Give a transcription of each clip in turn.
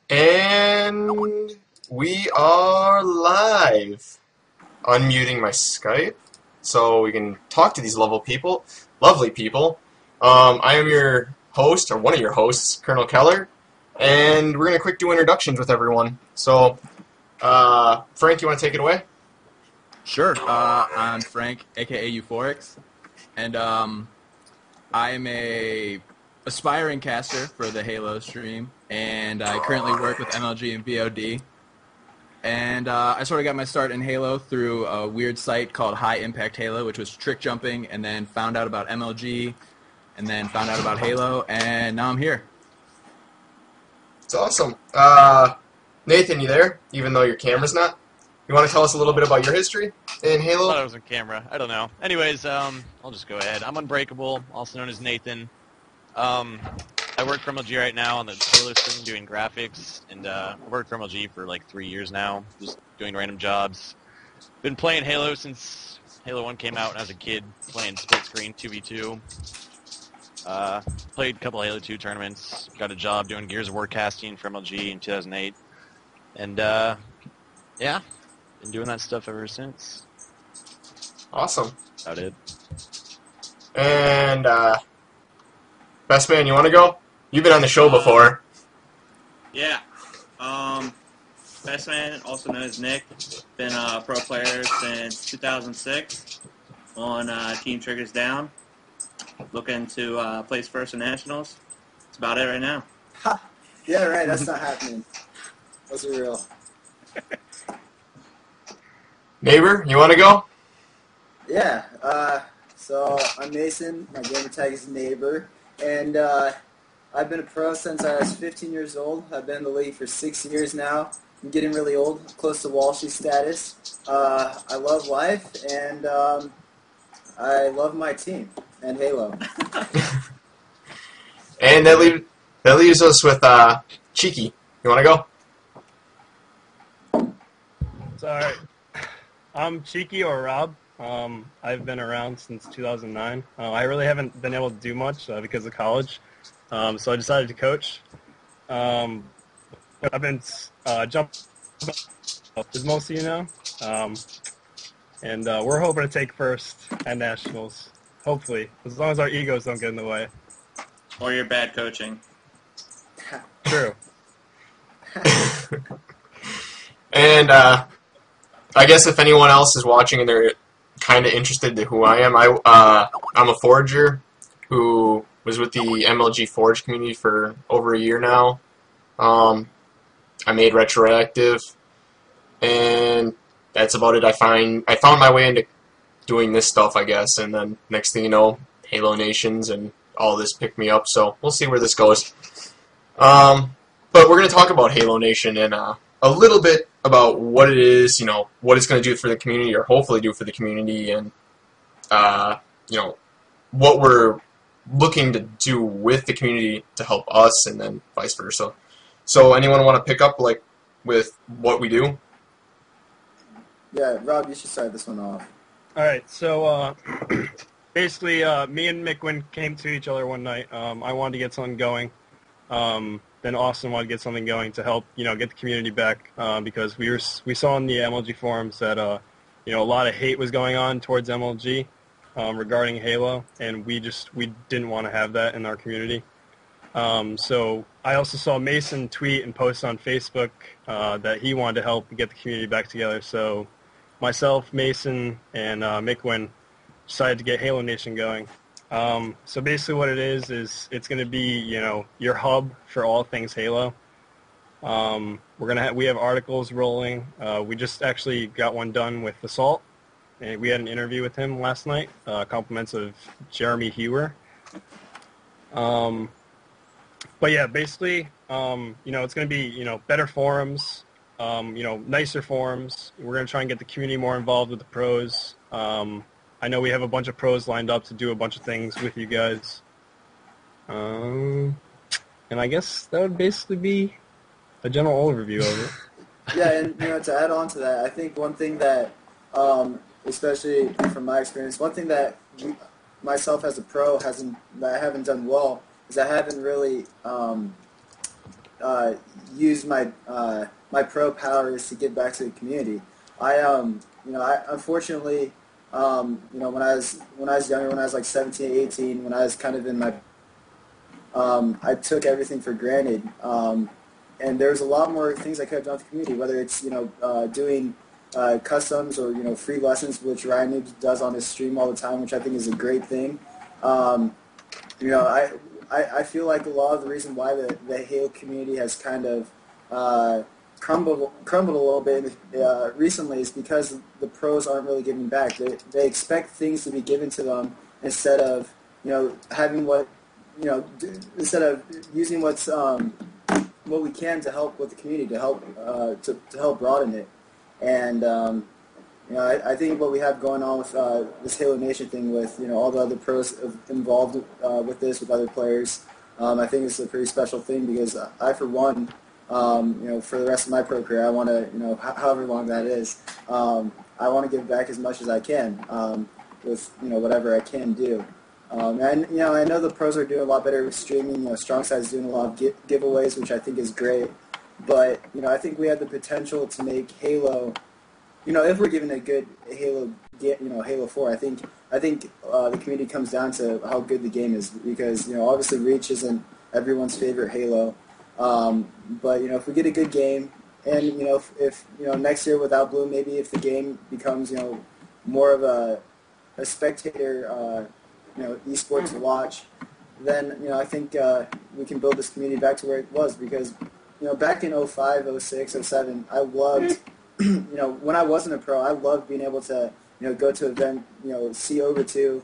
And we are live. Unmuting my Skype so we can talk to these lovely people. I am your host, or one of your hosts, Colonel Keller, and we're going to quick do introductions with everyone. So, Frank, you want to take it away? Sure. I'm Frank, aka Euphorix, and I am a aspiring caster for the Halo stream, and I currently work with MLG and VOD. And I sort of got my start in Halo through a weird site called High Impact Halo, which was trick jumping, and then found out about MLG, and then found out about Halo, and now I'm here. It's awesome. Nathan, you there? Even though your camera's not? You want to tell us a little bit about your history in I Halo? thought I was on camera. I don't know. Anyways, I'll just go ahead. I'm Unbreakable, also known as Nathan. I work for MLG right now on the Halo stream doing graphics, and I've worked for MLG for like 3 years now, just doing random jobs. Been playing Halo since Halo 1 came out when I was a kid, playing split screen 2v2. Played a couple of Halo 2 tournaments, got a job doing Gears of War casting for MLG in 2008, and yeah, been doing that stuff ever since. Awesome. About it. And, Best Man, you want to go? You've been on the show before. Yeah. Best Man, also known as Nick, been a pro player since 2006 on Team Triggers Down. Looking to place first in Nationals. That's about it right now. Ha! Yeah, right, that's not happening. Those are real. Neighbor, you want to go? Yeah, so I'm Mason, my gamer tag is Neighbor, and I've been a pro since I was 15 years old. I've been in the league for 6 years now. I'm getting really old, close to Walshy status. I love life, and I love my team and Halo. And that leaves us with Cheeky. You want to go? It's alright. I'm Cheeky or Rob. I've been around since 2009. I really haven't been able to do much because of college, so I decided to coach. I've been jumping, as most of you know, and we're hoping to take first at Nationals, hopefully, as long as our egos don't get in the way. Or your bad coaching. True. And I guess if anyone else is watching and they're kind of interested in who I am, I'm a forager who was with the MLG Forge community for over a year now. I made Retroactive, and that's about it. I found my way into doing this stuff, I guess, and then next thing you know, Halo Nations and all this picked me up, so we'll see where this goes. But we're going to talk about Halo Nation and a little bit about what it is, what it's going to do for the community, or hopefully do for the community, and, what we're looking to do with the community to help us, and then vice versa. So anyone want to pick up, with what we do? Yeah, Rob, you should start this one off. Alright, so basically me and McWin came to each other one night. I wanted to get something going. Then Austin wanted to get something going to help, get the community back, because we saw in the MLG forums that, a lot of hate was going on towards MLG regarding Halo, and we didn't want to have that in our community. So I also saw Mason tweet and post on Facebook that he wanted to help get the community back together. So myself, Mason, and McWin decided to get Halo Nation going. So basically what it is it's going to be, your hub for all things Halo. We have articles rolling. We just actually got one done with Assault, and we had an interview with him last night, compliments of Jeremy Hewer. But yeah, basically, it's going to be, better forums, nicer forums. We're going to try and get the community more involved with the pros. I know we have a bunch of pros lined up to do a bunch of things with you guys. And I guess that would basically be a general overview of it. Yeah, and to add on to that, I think one thing that, especially from my experience, one thing that myself as a pro that I haven't done well is I haven't really use my pro powers to give back to the community. I unfortunately, when I was younger, when I was like 17, 18, when I was kind of in my, I took everything for granted. And there's a lot more things I could have done with the community, whether it's doing customs or free lessons, which Ryan Noobs does on his stream all the time, which I think is a great thing. I feel like a lot of the reason why the Halo community has kind of crumbled a little bit recently is because the pros aren't really giving back. They expect things to be given to them instead of having instead of using what we can to help with the community, to help broaden it. And I think what we have going on with this Halo Nation thing, with all the other pros involved with this, with other players, I think it's a pretty special thing, because I, for one, for the rest of my pro career, I want to, however long that is, I want to give back as much as I can with whatever I can do. And I know the pros are doing a lot better with streaming. Strongside's doing a lot of giveaways, which I think is great. But I think we have the potential to make Halo. If we're given a good Halo, Halo 4, I think the community comes down to how good the game is, because obviously Reach isn't everyone's favorite Halo, but if we get a good game, and if next year without Bloom, maybe if the game becomes more of a spectator esports to watch, then I think we can build this community back to where it was, because back in 05, 06, 07, I loved when I wasn't a pro, I loved being able to go to an event, see Over2,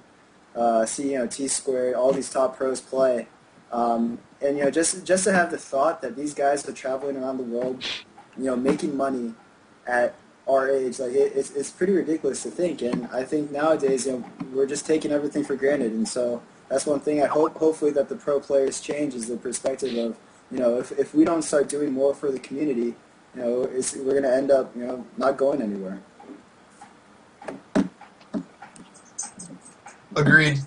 see T-Squared, all these top pros play, and just to have the thought that these guys are traveling around the world, making money at our age, like it's pretty ridiculous to think. And I think nowadays we're just taking everything for granted, and so that's one thing I hopefully that the pro players change, is the perspective of if we don't start doing more for the community, we're going to end up not going anywhere. Agreed.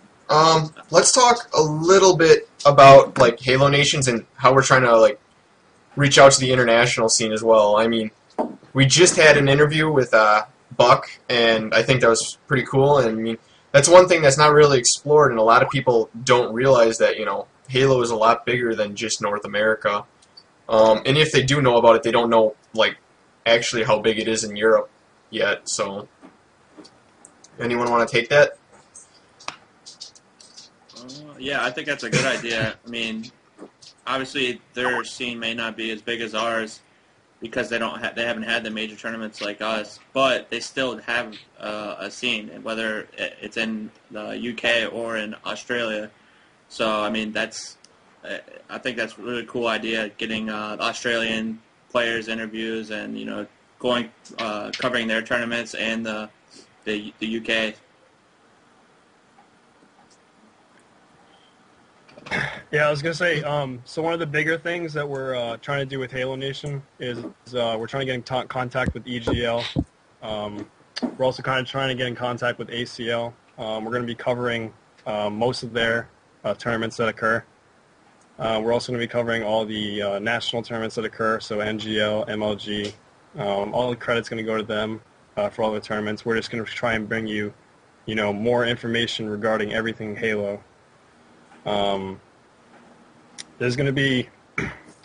Let's talk a little bit about like Halo Nations and how we're trying to like reach out to the international scene as well. I mean, we just had an interview with Buck, and I think that was pretty cool. And I mean, that's one thing that's not really explored, and a lot of people don't realize that Halo is a lot bigger than just North America. And if they do know about it, they don't know like actually how big it is in Europe yet. So, anyone want to take that? Yeah, I think that's a good idea. I mean, obviously their scene may not be as big as ours because they haven't had the major tournaments like us, but they still have a scene, whether it's in the UK or in Australia. So I mean, I think that's a really cool idea, getting Australian players interviews and going covering their tournaments and the UK. Yeah, I was gonna say. So one of the bigger things that we're trying to do with Halo Nation is we're trying to get in contact with EGL. We're also kind of trying to get in contact with ACL. We're going to be covering most of their tournaments that occur. We're also going to be covering all the national tournaments that occur. So NGL, MLG, all the credit's going to go to them for all the tournaments. We're just going to try and bring you, more information regarding everything Halo. There's going to be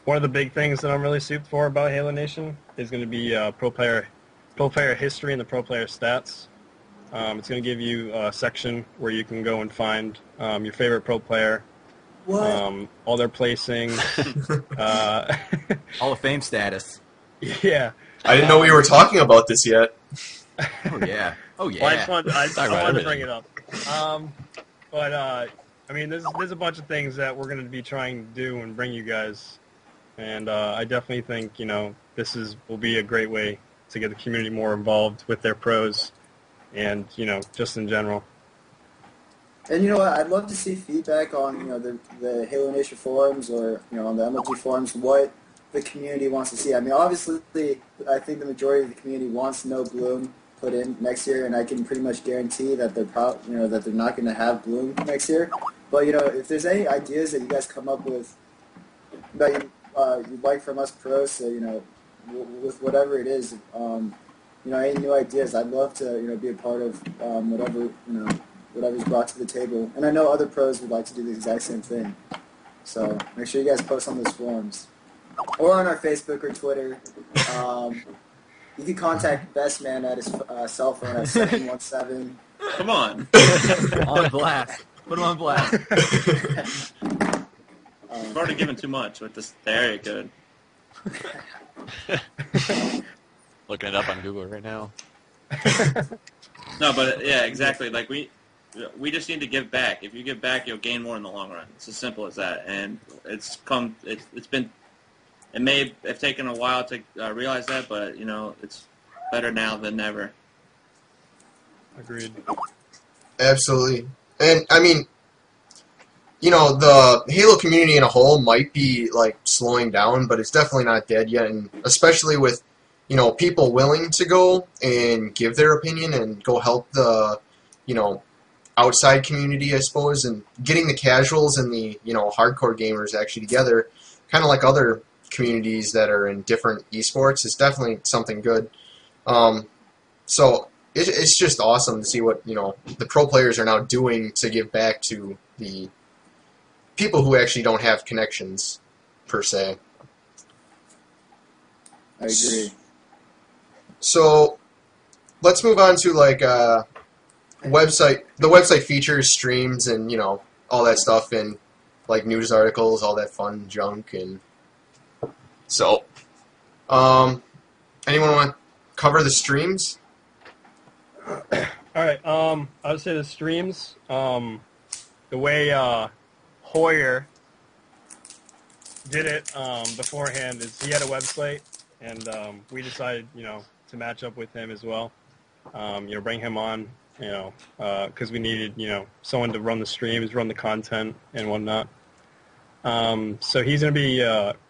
one of the big things that I'm really super for about Halo Nation is going to be pro player history and the pro player stats. It's going to give you a section where you can go and find your favorite pro player, all their placings, Hall of Fame status. Yeah. I didn't know we were talking about this yet. Oh yeah. Oh yeah. Well, I wanted to bring everything. it up. But I mean, there's a bunch of things that we're going to be trying to do and bring you guys, and I definitely think this will be a great way to get the community more involved with their pros, and just in general. And I'd love to see feedback on the Halo Nation forums or on the MLG forums, what the community wants to see. I mean, obviously, I think the majority of the community wants no Bloom put in next year, and I can pretty much guarantee that that they're not going to have Bloom next year. But if there's any ideas that you guys come up with that you'd like from us pros, so with whatever it is, any new ideas, I'd love to be a part of whatever's brought to the table. And I know other pros would like to do the exact same thing. So make sure you guys post on those forums or on our Facebook or Twitter. You can contact Best Man at his cell phone at 717. Come on. On blast. Put him on blast. I've already given too much with this the area code. Looking it up on Google right now. No, but yeah, exactly. Like we just need to give back. If you give back, you'll gain more in the long run. It's as simple as that. And it may have taken a while to realize that, but it's better now than never. Agreed. Absolutely. And I mean, the Halo community in a whole might be like slowing down, but it's definitely not dead yet. And especially with people willing to go and give their opinion and go help the outside community, I suppose, and getting the casuals and the hardcore gamers actually together, kind of like other communities that are in different esports, is definitely something good. So it's just awesome to see what the pro players are now doing to give back to the people who actually don't have connections per se. I agree. So let's move on to like the website features, streams, and all that stuff, and like news articles, all that fun junk. And so anyone want to cover the streams? All right. I would say the streams. The way Hoyer did it beforehand is he had a website, and we decided, to match up with him as well. Bring him on, because we needed, someone to run the streams, run the content, and whatnot. So he's going to be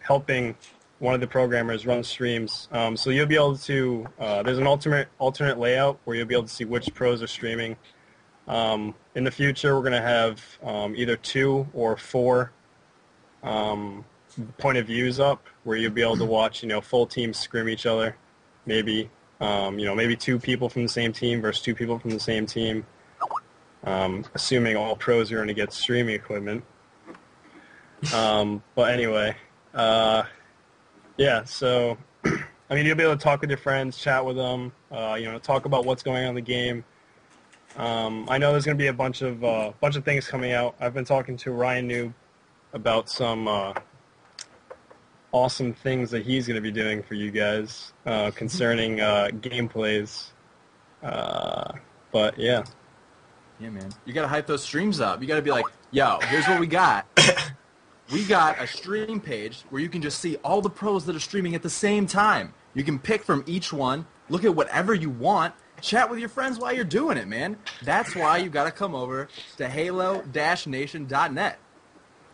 helping one of the programmers run streams. So you'll be able to, there's an alternate layout where you'll be able to see which pros are streaming. In the future, we're going to have either 2 or 4 point of views up where you'll be able to watch, full teams scrim each other. Maybe 2 people from the same team versus 2 people from the same team. Assuming all pros are going to get streaming equipment. But anyway, yeah, so, you'll be able to talk with your friends, chat with them, talk about what's going on in the game. I know there's going to be a bunch of things coming out. I've been talking to Ryan Noob about some awesome things that he's going to be doing for you guys concerning gameplays. But yeah. Yeah, man. You got to hype those streams up. You got to be like, yo, here's what we got. We got a stream page where you can just see all the pros that are streaming at the same time. You can pick from each one, look at whatever you want, chat with your friends while you're doing it, man. That's why you got to come over to halo-nation.net.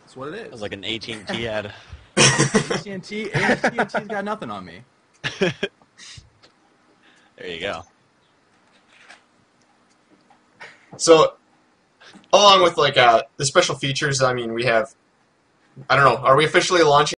That's what it is. It's like an AT&T ad. AT&T's got nothing on me. There you go. So, along with like the special features, we have, I don't know, are we officially launching